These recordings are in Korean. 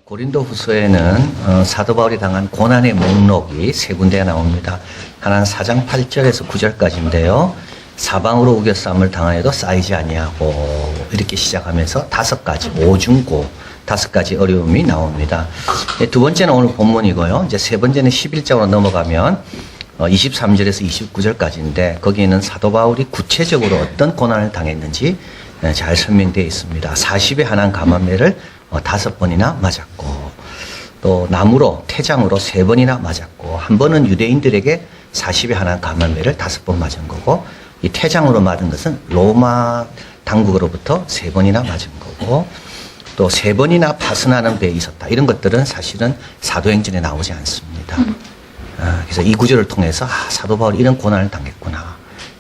고린도후서에는 사도 바울이 당한 고난의 목록이 세 군데가 나옵니다. 하나는 4장 8절에서 9절까지인데요. 사방으로 우겨싸움을 당하여도 쌓이지 아니하고 이렇게 시작하면서 5가지 오중고 5가지 어려움이 나옵니다. 두 번째는 오늘 본문이고요. 이제 세 번째는 11장으로 넘어가면 23절에서 29절까지인데 거기에는 사도 바울이 구체적으로 어떤 고난을 당했는지 잘 설명되어 있습니다. 40에 한한 가만매를 5번이나 맞았고 또 나무로 태장으로 3번이나 맞았고 한 번은 유대인들에게 40에 한한 가만매를 5번 맞은 거고 이 태장으로 맞은 것은 로마 당국으로부터 3번이나 맞은 거고 또 3번이나 파선하는 배에 있었다. 이런 것들은 사실은 사도행전에 나오지 않습니다. 그래서 이 구절을 통해서 사도 바울이 이런 고난을 당했구나.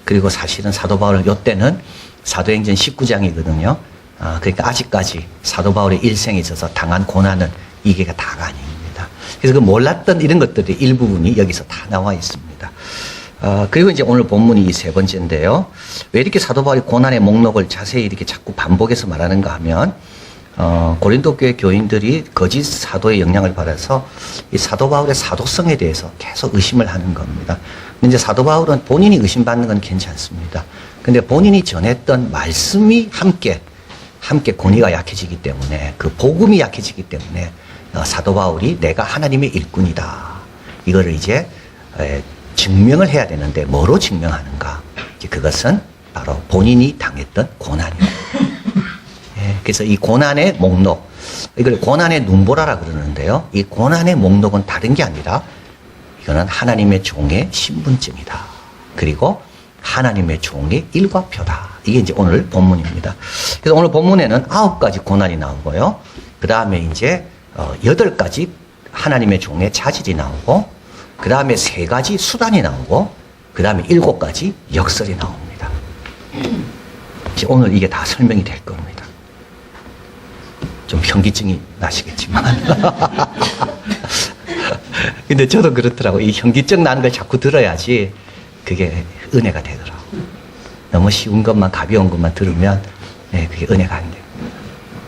그리고 사실은 사도 바울은 이때는 사도행전 19장이거든요. 그러니까 아직까지 사도 바울의 일생에 있어서 당한 고난은 이게 다가 아닙니다. 그래서 그 몰랐던 이런 것들의 일부분이 여기서 다 나와 있습니다. 그리고 이제 오늘 본문이 이 세 번째인데요. 왜 이렇게 사도 바울이 고난의 목록을 자세히 이렇게 자꾸 반복해서 말하는가 하면 고린도 교회 교인들이 거짓 사도의 영향을 받아서 이 사도 바울의 사도성에 대해서 계속 의심을 하는 겁니다. 근데 이제 사도 바울은 본인이 의심받는 건 괜찮습니다. 근데 본인이 전했던 말씀이 함께 권위가 약해지기 때문에 그 복음이 약해지기 때문에 사도 바울이 내가 하나님의 일꾼이다. 이거를 이제 증명을 해야 되는데 뭐로 증명하는가? 그것은 바로 본인이 당했던 고난입니다. 그래서 이 고난의 목록, 이걸 고난의 눈보라라 그러는데요. 이 고난의 목록은 다른 게 아니라 이거는 하나님의 종의 신분증이다. 그리고 하나님의 종의 일과표다. 이게 이제 오늘 본문입니다. 그래서 오늘 본문에는 9가지 고난이 나오고요. 그 다음에 이제 8가지 하나님의 종의 자질이 나오고, 그 다음에 3가지 수단이 나오고, 그 다음에 7가지 역설이 나옵니다. 이제 오늘 이게 다 설명이 될 겁니다. 좀 현기증이 나시겠지만. 근데 저도 그렇더라고요. 이 현기증 나는 걸 자꾸 들어야지 그게 은혜가 되더라고요. 너무 쉬운 것만, 가벼운 것만 들으면 그게 은혜가 안 돼요.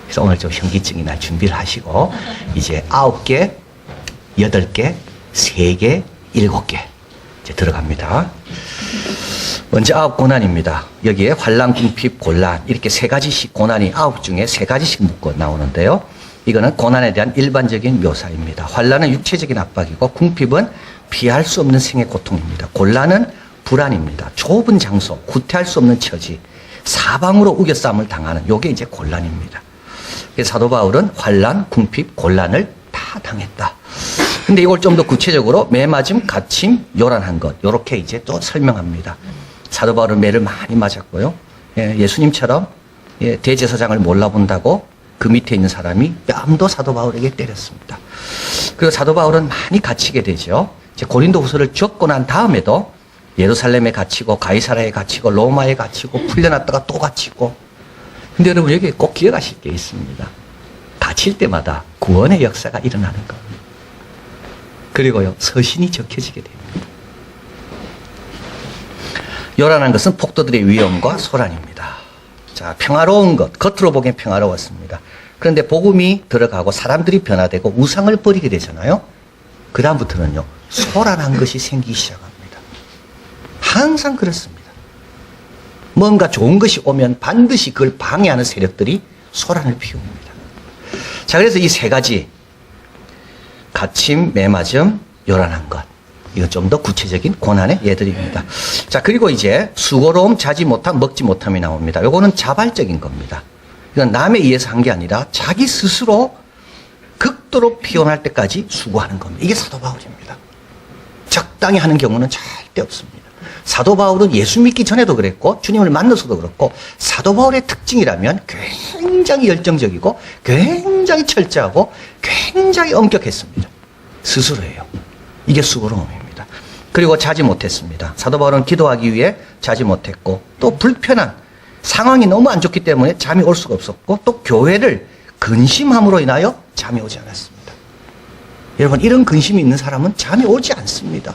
그래서 오늘 좀 현기증이 날 준비를 하시고 이제 9개, 8개, 3개, 7개 이제 들어갑니다. 먼저 9 고난입니다. 여기에 환난, 궁핍, 곤란 이렇게 3가지씩 고난이 9 중에 3가지씩 묶어 나오는데요. 이거는 고난에 대한 일반적인 묘사입니다. 환난은 육체적인 압박이고 궁핍은 피할 수 없는 생의 고통입니다. 곤란은 불안입니다. 좁은 장소, 구태할 수 없는 처지, 사방으로 우겨싸움을 당하는 요게 이제 곤란입니다. 그래서 사도 바울은 환난, 궁핍, 곤란을 다 당했다. 근데 이걸 좀 더 구체적으로 매맞음, 갇힘, 요란한 것 요렇게 이제 또 설명합니다. 사도 바울은 매를 많이 맞았고요. 예수님처럼 대제사장을 몰라본다고 그 밑에 있는 사람이 뺨도 사도 바울에게 때렸습니다. 그리고 사도 바울은 많이 갇히게 되죠. 이제 고린도 후서를 적고 난 다음에도 예루살렘에 갇히고 가이사라에 갇히고 로마에 갇히고 풀려났다가 또 갇히고. 근데 여러분 여기 꼭 기억하실 게 있습니다. 갇힐 때마다 구원의 역사가 일어나는 겁니다. 그리고요 서신이 적혀지게 됩니다. 요란한 것은 폭도들의 위험과 소란입니다. 자, 평화로운 것, 겉으로 보기엔 평화로웠습니다. 그런데 복음이 들어가고 사람들이 변화되고 우상을 버리게 되잖아요. 그 다음부터는요 소란한 것이 생기기 시작합니다. 항상 그렇습니다. 뭔가 좋은 것이 오면 반드시 그걸 방해하는 세력들이 소란을 피웁니다. 자, 그래서 이 3가지 갇힘, 매맞음, 요란한 것 이건 좀 더 구체적인 고난의 예들입니다. 자, 그리고 이제 수고로움, 자지 못함, 먹지 못함이 나옵니다. 요거는 자발적인 겁니다. 이건 남에 의해서 한 게 아니라 자기 스스로 극도로 피곤할 때까지 수고하는 겁니다. 이게 사도 바울입니다. 적당히 하는 경우는 절대 없습니다. 사도 바울은 예수 믿기 전에도 그랬고 주님을 만나서도 그렇고 사도 바울의 특징이라면 굉장히 열정적이고 굉장히 철저하고 굉장히 엄격했습니다. 스스로예요. 이게 수고로움입니다. 그리고 자지 못했습니다. 사도 바울은 기도하기 위해 자지 못했고 또 불편한 상황이 너무 안 좋기 때문에 잠이 올 수가 없었고 또 교회를 근심함으로 인하여 잠이 오지 않았습니다. 여러분 이런 근심이 있는 사람은 잠이 오지 않습니다.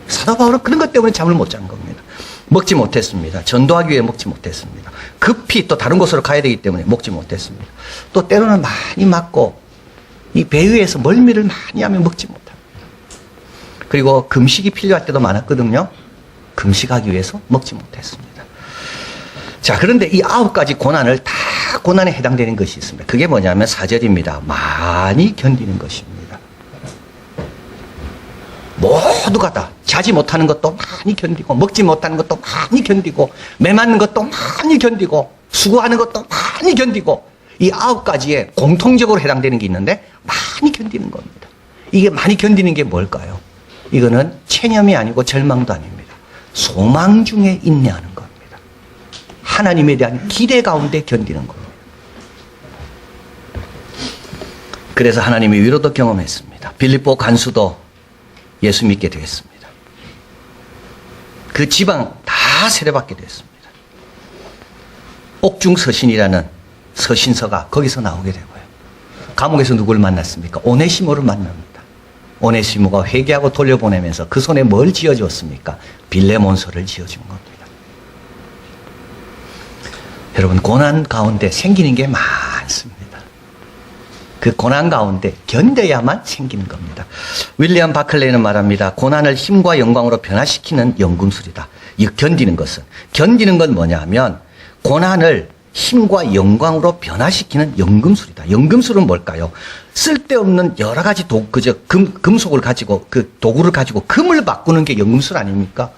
사도 바울은 그런 것 때문에 잠을 못 잔 겁니다. 먹지 못했습니다. 전도하기 위해 먹지 못했습니다. 급히 또 다른 곳으로 가야 되기 때문에 먹지 못했습니다. 또 때로는 많이 맞고 이 배 위에서 멀미를 많이 하면 먹지 못합니다. 그리고 금식이 필요할 때도 많았거든요. 금식하기 위해서 먹지 못했습니다. 자, 그런데 이 9가지 고난을 다 고난에 해당되는 것이 있습니다. 그게 뭐냐면 4절입니다. 많이 견디는 것입니다. 모두가 다 자지 못하는 것도 많이 견디고, 먹지 못하는 것도 많이 견디고, 매 맞는 것도 많이 견디고, 수고하는 것도 많이 견디고, 이 9가지에 공통적으로 해당되는 게 있는데 많이 견디는 겁니다. 이게 많이 견디는 게 뭘까요? 이거는 체념이 아니고 절망도 아닙니다. 소망 중에 인내하는 겁니다. 하나님에 대한 기대 가운데 견디는 겁니다. 그래서 하나님의 위로도 경험했습니다. 빌립보 간수도 예수 믿게 되었습니다. 그 지방 다 세례받게 되었습니다. 옥중서신이라는 서신서가 거기서 나오게 되고요. 감옥에서 누구를 만났습니까? 오네시모를 만납니다. 오네시모가 회개하고 돌려보내면서 그 손에 뭘 지어주었습니까? 빌레몬서를 지어준 겁니다. 여러분, 고난 가운데 생기는 게 많습니다. 그 고난 가운데 견뎌야만 생기는 겁니다. 윌리엄 바클레이는 말합니다. 고난을 힘과 영광으로 변화시키는 연금술이다. 이 견디는 것은. 견디는 건 뭐냐 하면 고난을 힘과 영광으로 변화시키는 연금술이다. 연금술은 뭘까요? 쓸데없는 여러 가지 금속을 가지고, 그 도구를 가지고 금을 바꾸는 게 연금술 아닙니까?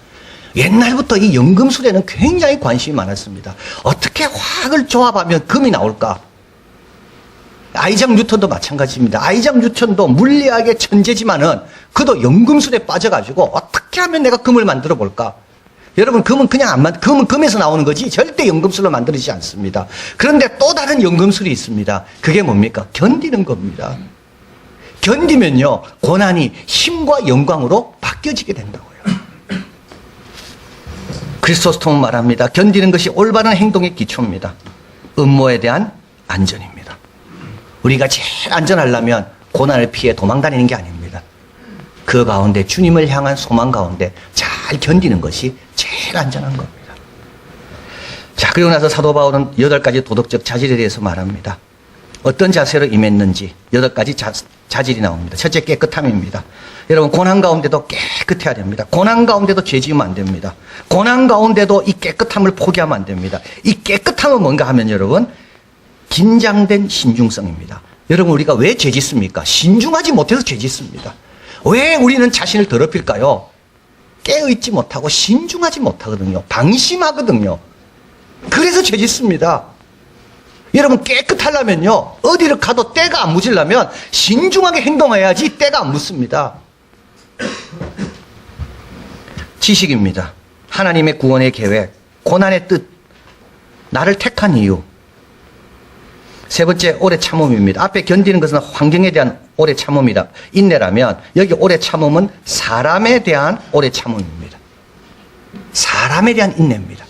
옛날부터 이 연금술에는 굉장히 관심이 많았습니다. 어떻게 화학을 조합하면 금이 나올까? 아이작 뉴턴도 마찬가지입니다. 아이작 뉴턴도 물리학의 천재지만은 그도 연금술에 빠져가지고 어떻게 하면 내가 금을 만들어 볼까? 여러분, 금은 금은 금에서 나오는 거지 절대 연금술로 만들어지지 않습니다. 그런데 또 다른 연금술이 있습니다. 그게 뭡니까? 견디는 겁니다. 견디면요, 고난이 힘과 영광으로 바뀌어지게 된다고요. 크리스토스톰은 말합니다. 견디는 것이 올바른 행동의 기초입니다. 음모에 대한 안전입니다. 우리가 제일 안전하려면 고난을 피해 도망다니는 게 아닙니다. 그 가운데 주님을 향한 소망 가운데 잘 견디는 것이 제일 안전한 겁니다. 자, 그리고 나서 사도 바울은 8가지 도덕적 자질에 대해서 말합니다. 어떤 자세로 임했는지 8가지 자질이 나옵니다. 첫째, 깨끗함입니다. 여러분, 고난 가운데도 깨끗해야 됩니다. 고난 가운데도 죄 지으면 안 됩니다. 고난 가운데도 이 깨끗함을 포기하면 안 됩니다. 이 깨끗함은 뭔가 하면 여러분, 긴장된 신중성입니다. 여러분, 우리가 왜 죄 짓습니까? 신중하지 못해서 죄 짓습니다. 왜 우리는 자신을 더럽힐까요? 깨어있지 못하고 신중하지 못하거든요. 방심하거든요. 그래서 죄 짓습니다. 여러분, 깨끗하려면요, 어디를 가도 때가 안 묻으려면 신중하게 행동해야지 때가 안 묻습니다. 지식입니다. 하나님의 구원의 계획, 고난의 뜻, 나를 택한 이유. 세 번째, 오래 참음입니다. 앞에 견디는 것은 환경에 대한 오래 참음이다. 인내라면 여기 오래 참음은 사람에 대한 오래 참음입니다. 사람에 대한 인내입니다.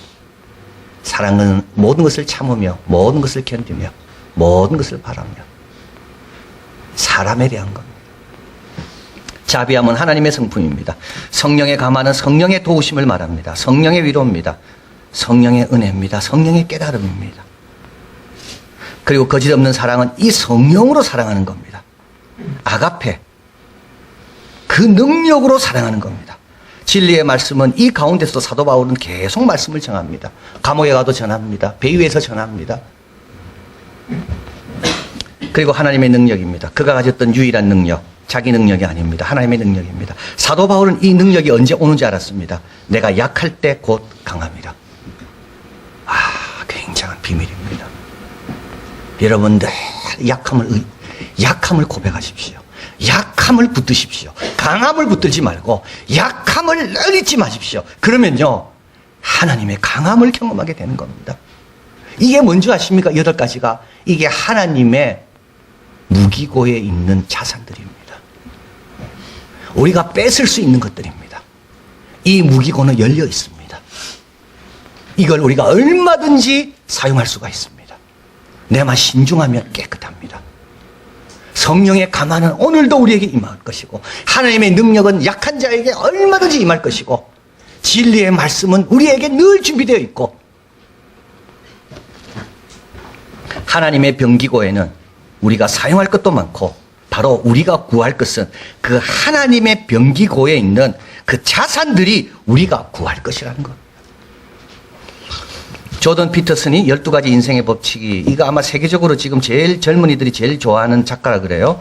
사랑은 모든 것을 참으며 모든 것을 견디며 모든 것을 바라며 사람에 대한 겁니다. 자비함은 하나님의 성품입니다. 성령의 감화는 성령의 도우심을 말합니다. 성령의 위로입니다. 성령의 은혜입니다. 성령의 깨달음입니다. 그리고 거짓없는 사랑은 이 성령으로 사랑하는 겁니다. 아가페, 그 능력으로 사랑하는 겁니다. 진리의 말씀은 이 가운데서도 사도 바울은 계속 말씀을 전합니다. 감옥에 가도 전합니다. 배 위에서 전합니다. 그리고 하나님의 능력입니다. 그가 가졌던 유일한 능력, 자기 능력이 아닙니다. 하나님의 능력입니다. 사도 바울은 이 능력이 언제 오는지 알았습니다. 내가 약할 때 곧 강함이라. 굉장한 비밀입니다. 여러분들 약함을 고백하십시오. 약함을 붙드십시오. 강함을 붙들지 말고 약함을 늘 잊지 마십시오. 그러면요, 하나님의 강함을 경험하게 되는 겁니다. 이게 뭔지 아십니까? 8가지가 이게 하나님의 무기고에 있는 자산들입니다. 우리가 뺏을 수 있는 것들입니다. 이 무기고는 열려 있습니다. 이걸 우리가 얼마든지 사용할 수가 있습니다. 내만 신중하면 깨끗합니다. 성령의 감화는 오늘도 우리에게 임할 것이고, 하나님의 능력은 약한 자에게 얼마든지 임할 것이고, 진리의 말씀은 우리에게 늘 준비되어 있고, 하나님의 병기고에는 우리가 사용할 것도 많고 바로 우리가 구할 것은 그 하나님의 병기고에 있는 그 자산들이 우리가 구할 것이라는 것. 조던 피터슨이 12가지 인생의 법칙이, 이거 아마 세계적으로 지금 제일 젊은이들이 제일 좋아하는 작가라 그래요.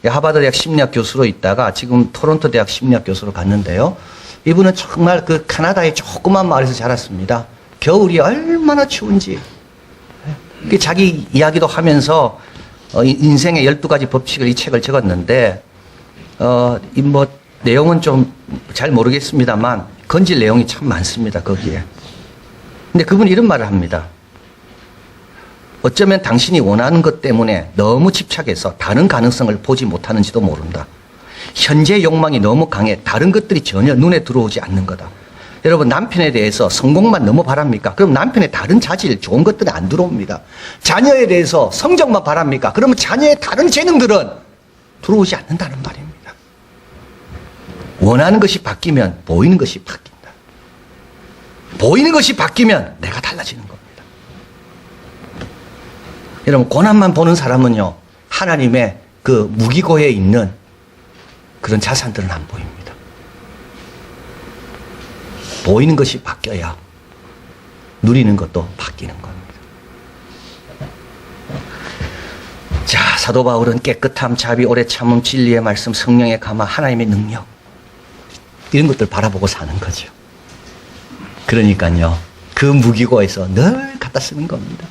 하버드 대학 심리학 교수로 있다가 지금 토론토 대학 심리학 교수로 갔는데요. 이분은 정말 그 캐나다의 조그만 마을에서 자랐습니다. 겨울이 얼마나 추운지. 자기 이야기도 하면서 인생의 12가지 법칙을 이 책을 적었는데, 내용은 좀 잘 모르겠습니다만, 건질 내용이 참 많습니다, 거기에. 근데 그분이 이런 말을 합니다. 어쩌면 당신이 원하는 것 때문에 너무 집착해서 다른 가능성을 보지 못하는지도 모른다. 현재 욕망이 너무 강해 다른 것들이 전혀 눈에 들어오지 않는 거다. 여러분, 남편에 대해서 성공만 너무 바랍니까? 그럼 남편의 다른 자질, 좋은 것들이 안 들어옵니다. 자녀에 대해서 성적만 바랍니까? 그러면 자녀의 다른 재능들은 들어오지 않는다는 말입니다. 원하는 것이 바뀌면 보이는 것이 바뀐다. 보이는 것이 바뀌면 내가 달라지는 겁니다. 여러분, 고난만 보는 사람은요, 하나님의 그 무기고에 있는 그런 자산들은 안 보입니다. 보이는 것이 바뀌어야 누리는 것도 바뀌는 겁니다. 자, 사도 바울은 깨끗함, 자비, 오래 참음, 진리의 말씀, 성령의 감화, 하나님의 능력, 이런 것들 바라보고 사는 거죠. 그러니까요, 그 무기고에서 늘 갖다 쓰는 겁니다.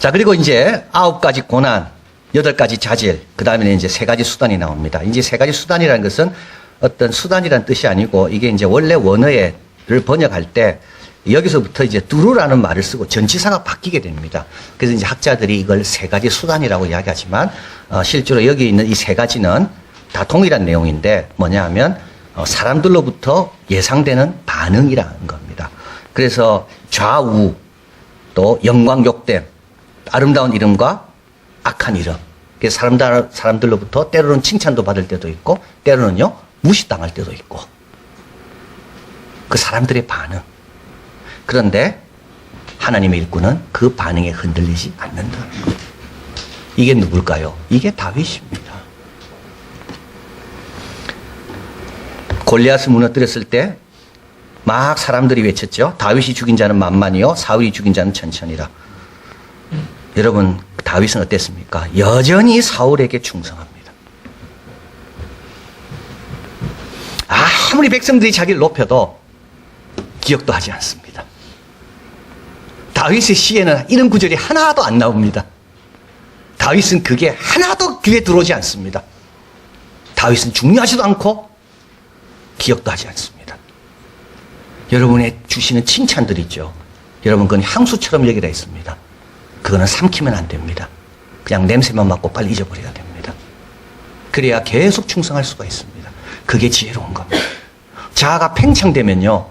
자, 그리고 이제 9가지 고난, 8가지 자질, 그 다음에 이제 3가지 수단이 나옵니다. 이제 3가지 수단이라는 것은 어떤 수단이라는 뜻이 아니고, 이게 이제 원래 원어를 번역할 때 여기서부터 이제 두루라는 말을 쓰고 전치사가 바뀌게 됩니다. 그래서 이제 학자들이 이걸 3가지 수단이라고 이야기하지만, 실제로 여기 있는 이 3가지는 다 동일한 내용인데 뭐냐 하면, 사람들로부터 예상되는 반응이라는 겁니다. 그래서 좌우, 또 영광 욕됨, 아름다운 이름과 악한 이름. 그래서 사람들로부터 때로는 칭찬도 받을 때도 있고, 때로는요, 무시당할 때도 있고. 그 사람들의 반응. 그런데 하나님의 일꾼은 그 반응에 흔들리지 않는다는 것. 이게 누굴까요? 이게 다윗입니다. 골리앗을 무너뜨렸을 때 막 사람들이 외쳤죠. 다윗이 죽인 자는 만만이요, 사울이 죽인 자는 천천이라. 여러분, 다윗은 어땠습니까? 여전히 사울에게 충성합니다. 아무리 백성들이 자기를 높여도 기억도 하지 않습니다. 다윗의 시에는 이런 구절이 하나도 안 나옵니다. 다윗은 그게 하나도 귀에 들어오지 않습니다. 다윗은 중요하지도 않고 기억도 하지 않습니다. 여러분의 주시는 칭찬들 있죠. 여러분, 그건 향수처럼 여기다 있습니다. 그거는 삼키면 안 됩니다. 그냥 냄새만 맡고 빨리 잊어버려야 됩니다. 그래야 계속 충성할 수가 있습니다. 그게 지혜로운 겁니다. 자아가 팽창되면요,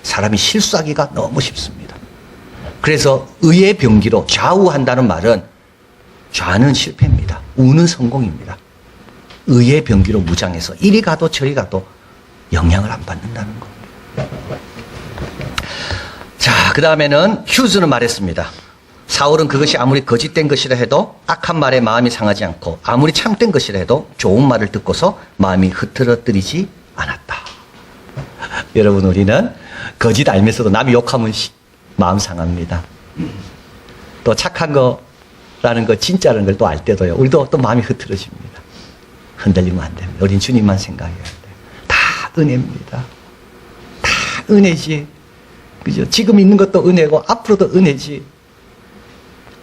사람이 실수하기가 너무 쉽습니다. 그래서 의의 병기로 좌우한다는 말은, 좌는 실패입니다. 우는 성공입니다. 의의 병기로 무장해서 이리 가도 저리 가도 영향을 안 받는다는 겁니다. 자, 그 다음에는 휴즈는 말했습니다. 사울은 그것이 아무리 거짓된 것이라 해도 악한 말에 마음이 상하지 않고, 아무리 참된 것이라 해도 좋은 말을 듣고서 마음이 흐트러뜨리지 않았다. 여러분, 우리는 거짓 알면서도 남이 욕하면 마음 상합니다. 또 착한 거라는 거, 진짜라는 걸 또 알 때도요, 우리도 또 마음이 흐트러집니다. 흔들리면 안 됩니다. 우린 주님만 생각해야 돼요. 다 은혜입니다. 다 은혜지. 그죠? 지금 있는 것도 은혜고 앞으로도 은혜지.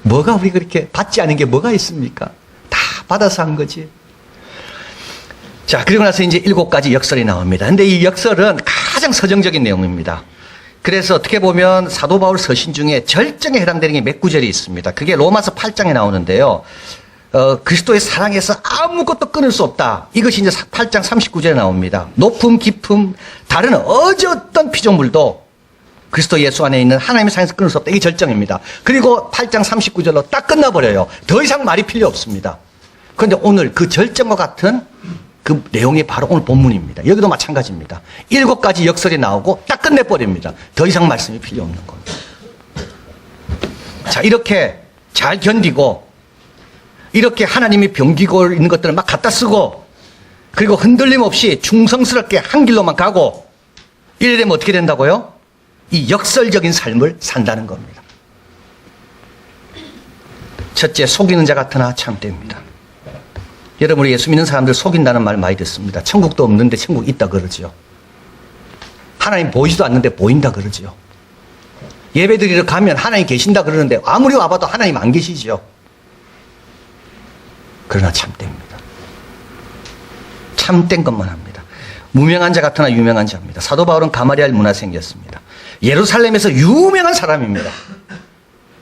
뭐가 우리가 그렇게 받지 않은 게 뭐가 있습니까? 다 받아서 한 거지. 자, 그리고 나서 이제 7가지 역설이 나옵니다. 근데 이 역설은 가장 서정적인 내용입니다. 그래서 어떻게 보면 사도 바울 서신 중에 절정에 해당되는 게 몇 구절이 있습니다. 그게 로마서 8장에 나오는데요. 그리스도의 사랑에서 아무것도 끊을 수 없다. 이것이 이제 8장 39절에 나옵니다. 높음, 깊음, 다른 어떤 피조물도 그리스도 예수 안에 있는 하나님의 사랑에서 끊을 수 없다. 이게 절정입니다. 그리고 8장 39절로 딱 끝나버려요. 더 이상 말이 필요 없습니다. 그런데 오늘 그 절정과 같은 그 내용이 바로 오늘 본문입니다. 여기도 마찬가지입니다. 7가지 역설이 나오고 딱 끝내버립니다. 더 이상 말씀이 필요 없는 겁니다. 자, 이렇게 잘 견디고 이렇게 하나님이 병기고 있는 것들을 막 갖다 쓰고, 그리고 흔들림 없이 충성스럽게 한 길로만 가고, 이래 되면 어떻게 된다고요? 이 역설적인 삶을 산다는 겁니다. 첫째, 속이는 자 같으나 참됩니다. 여러분, 예수 믿는 사람들 속인다는 말 많이 듣습니다. 천국도 없는데 천국 있다 그러죠. 하나님 보이지도 않는데 보인다 그러죠. 예배드리러 가면 하나님 계신다 그러는데 아무리 와봐도 하나님 안 계시죠. 그러나 참됩니다. 참된 것만 합니다. 무명한 자 같으나 유명한 자입니다. 사도 바울은 가마리알 문화생이었습니다. 예루살렘에서 유명한 사람입니다.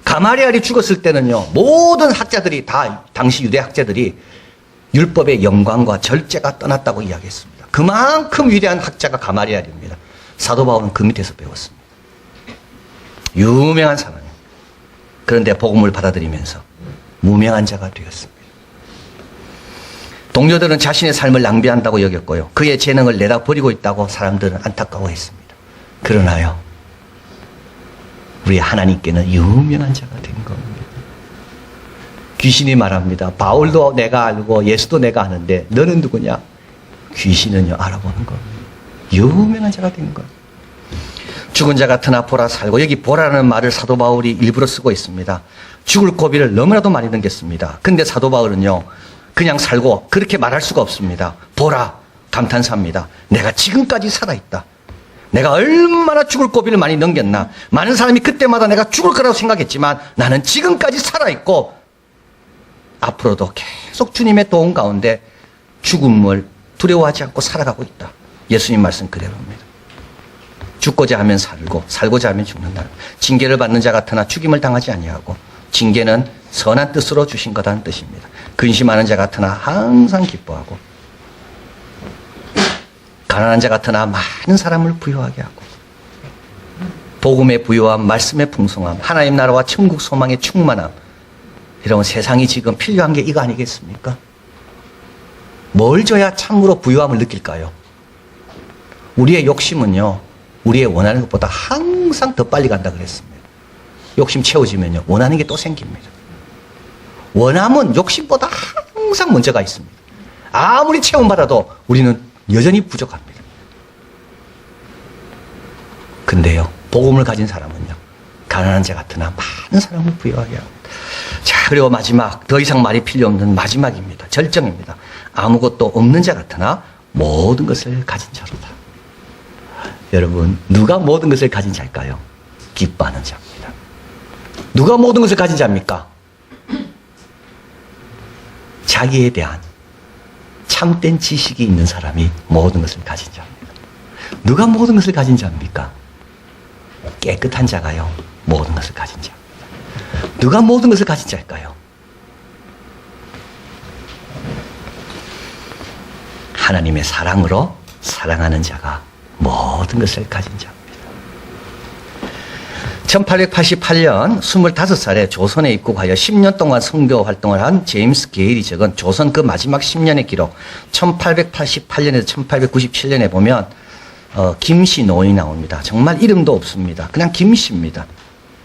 가마리알이 죽었을 때는요, 모든 학자들이 다, 당시 유대 학자들이 율법의 영광과 절제가 떠났다고 이야기했습니다. 그만큼 위대한 학자가 가마리알입니다. 사도 바울은 그 밑에서 배웠습니다. 유명한 사람이에요. 그런데 복음을 받아들이면서 무명한 자가 되었습니다. 동료들은 자신의 삶을 낭비한다고 여겼고요. 그의 재능을 내다 버리고 있다고 사람들은 안타까워했습니다. 그러나요, 우리 하나님께는 유명한 자가 된 겁니다. 귀신이 말합니다. 바울도 내가 알고 예수도 내가 아는데 너는 누구냐? 귀신은요, 알아보는 겁니다. 유명한 자가 된 거예요. 죽은 자 같으나 보라 살고, 여기 보라는 말을 사도 바울이 일부러 쓰고 있습니다. 죽을 고비를 너무나도 많이 넘겼습니다. 근데 사도 바울은요, 그냥 살고 그렇게 말할 수가 없습니다. 보라, 감탄사입니다. 내가 지금까지 살아있다. 내가 얼마나 죽을 고비를 많이 넘겼나. 많은 사람이 그때마다 내가 죽을 거라고 생각했지만 나는 지금까지 살아있고 앞으로도 계속 주님의 도움 가운데 죽음을 두려워하지 않고 살아가고 있다. 예수님 말씀 그대로입니다. 죽고자 하면 살고 살고자 하면 죽는다. 징계를 받는 자 같으나 죽임을 당하지 아니하고, 징계는 선한 뜻으로 주신 거다는 뜻입니다. 근심하는 자 같으나 항상 기뻐하고, 가난한 자 같으나 많은 사람을 부유하게 하고, 복음의 부유함, 말씀의 풍성함, 하나님 나라와 천국 소망의 충만함. 여러분, 세상이 지금 필요한 게 이거 아니겠습니까? 뭘 줘야 참으로 부유함을 느낄까요? 우리의 욕심은요, 우리의 원하는 것보다 항상 더 빨리 간다 그랬습니다. 욕심 채워지면요, 원하는 게 또 생깁니다. 원함은 욕심보다 항상 먼저가 있습니다. 아무리 체험받아도 우리는 여전히 부족합니다. 근데요, 복음을 가진 사람은요, 가난한 자 같으나 많은 사람을 부유하게 합니다. 자, 그리고 마지막, 더 이상 말이 필요 없는 마지막입니다. 절정입니다. 아무것도 없는 자 같으나 모든 것을 가진 자로다. 여러분, 누가 모든 것을 가진 자일까요? 기뻐하는 자입니다. 누가 모든 것을 가진 자입니까? 자기에 대한 참된 지식이 있는 사람이 모든 것을 가진 자입니다. 누가 모든 것을 가진 자입니까? 깨끗한 자가요, 모든 것을 가진 자입니다. 누가 모든 것을 가진 자일까요? 하나님의 사랑으로 사랑하는 자가 모든 것을 가진 자입니다. 1888년 25살에 조선에 입국하여 10년 동안 선교 활동을 한 제임스 게일이 적은 조선 그 마지막 10년의 기록, 1888년에서 1897년에 보면 김씨 노인이 나옵니다. 정말 이름도 없습니다. 그냥 김씨입니다.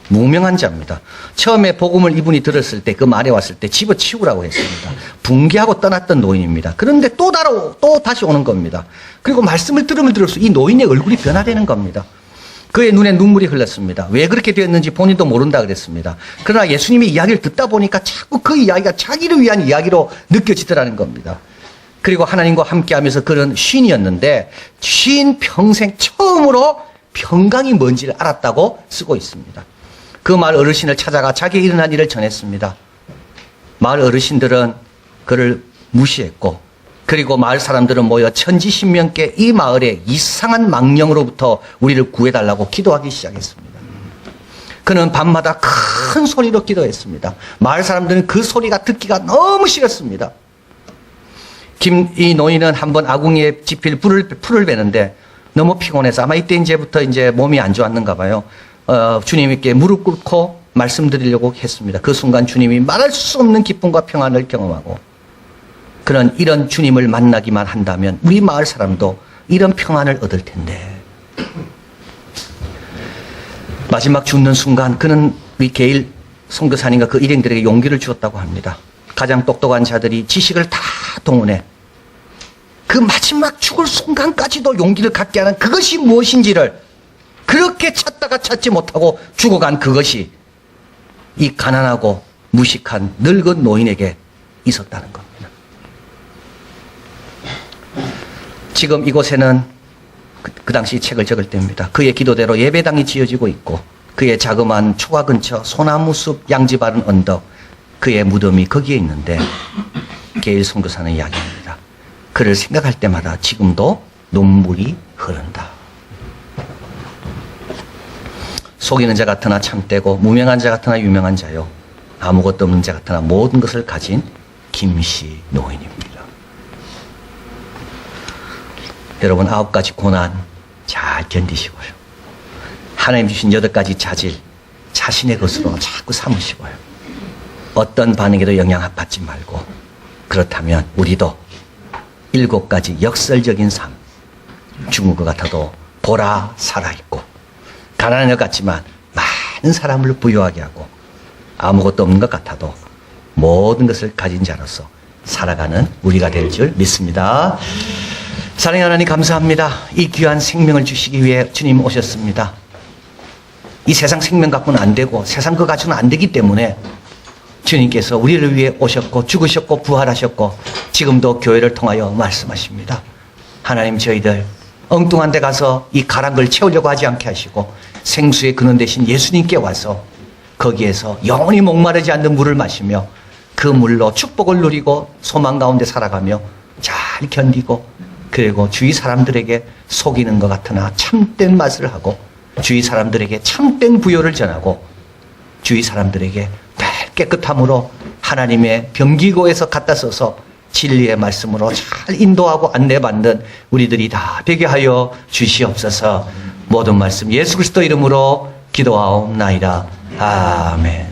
무명한 자입니다. 처음에 복음을 이분이 들었을 때, 그 말에 왔을 때 집어치우라고 했습니다. 붕괴하고 떠났던 노인입니다. 그런데 또 다시 오는 겁니다. 그리고 말씀을 들으면 들을수록 이 노인의 얼굴이 변화되는 겁니다. 그의 눈에 눈물이 흘렀습니다. 왜 그렇게 되었는지 본인도 모른다 그랬습니다. 그러나 예수님의 이야기를 듣다 보니까 자꾸 그 이야기가 자기를 위한 이야기로 느껴지더라는 겁니다. 그리고 하나님과 함께하면서 그런 쉰이었는데, 쉰 평생 처음으로 평강이 뭔지를 알았다고 쓰고 있습니다. 그 마을 어르신을 찾아가 자기의 일어난 일을 전했습니다. 마을 어르신들은 그를 무시했고, 그리고 마을 사람들은 모여 천지신명께 이 마을의 이상한 망령으로부터 우리를 구해달라고 기도하기 시작했습니다. 그는 밤마다 큰 소리로 기도했습니다. 마을 사람들은 그 소리가 듣기가 너무 싫었습니다. 이 노인은 한번 아궁이에 지필 풀을 베는데 너무 피곤해서 아마 이때 이제부터 몸이 안 좋았는가 봐요. 주님께 무릎 꿇고 말씀드리려고 했습니다. 그 순간 주님이 말할 수 없는 기쁨과 평안을 경험하고, 그런 이런 주님을 만나기만 한다면 우리 마을 사람도 이런 평안을 얻을 텐데. 마지막 죽는 순간 그는 우리 게일 선교사님과 그 일행들에게 용기를 주었다고 합니다. 가장 똑똑한 자들이 지식을 다 동원해 그 마지막 죽을 순간까지도 용기를 갖게 하는 그것이 무엇인지를 그렇게 찾다가 찾지 못하고 죽어간 그것이 이 가난하고 무식한 늙은 노인에게 있었다는 겁니다. 지금 이곳에는 그 당시 책을 적을 때입니다. 그의 기도대로 예배당이 지어지고 있고 그의 자그마한 초가 근처 소나무숲 양지 바른 언덕 그의 무덤이 거기에 있는데 게일 선교사는 이야기합니다. 그를 생각할 때마다 지금도 눈물이 흐른다. 속이는 자 같으나 참되고 무명한 자 같으나 유명한 자요 아무것도 없는 자 같으나 모든 것을 가진 김씨 노인입니다. 여러분 9가지 고난 잘 견디시고요. 하나님 주신 8가지 자질 자신의 것으로 자꾸 삼으시고요. 어떤 반응에도 영향받지 말고 그렇다면 우리도 7가지 역설적인 삶 죽은 것 같아도 보라 살아있고 가난한 것 같지만 많은 사람을 부유하게 하고 아무것도 없는 것 같아도 모든 것을 가진 자로서 살아가는 우리가 될 줄 믿습니다. 사랑하는 하나님 감사합니다. 이 귀한 생명을 주시기 위해 주님 오셨습니다. 이 세상 생명 갖고는 안 되고 세상 거 가지고는 안 되기 때문에 주님께서 우리를 위해 오셨고 죽으셨고 부활하셨고 지금도 교회를 통하여 말씀하십니다. 하나님 저희들 엉뚱한 데 가서 이 가란 걸 채우려고 하지 않게 하시고 생수의 근원 되신 예수님께 와서 거기에서 영원히 목마르지 않는 물을 마시며 그 물로 축복을 누리고 소망 가운데 살아가며 잘 견디고 그리고 주위 사람들에게 속이는 것 같으나 참된 맛을 하고 주위 사람들에게 참된 부요를 전하고 주위 사람들에게 깨끗함으로 하나님의 병기고에서 갖다 써서 진리의 말씀으로 잘 인도하고 안내받는 우리들이 다 되게 하여 주시옵소서. 모든 말씀 예수 그리스도 이름으로 기도하옵나이다. 아멘.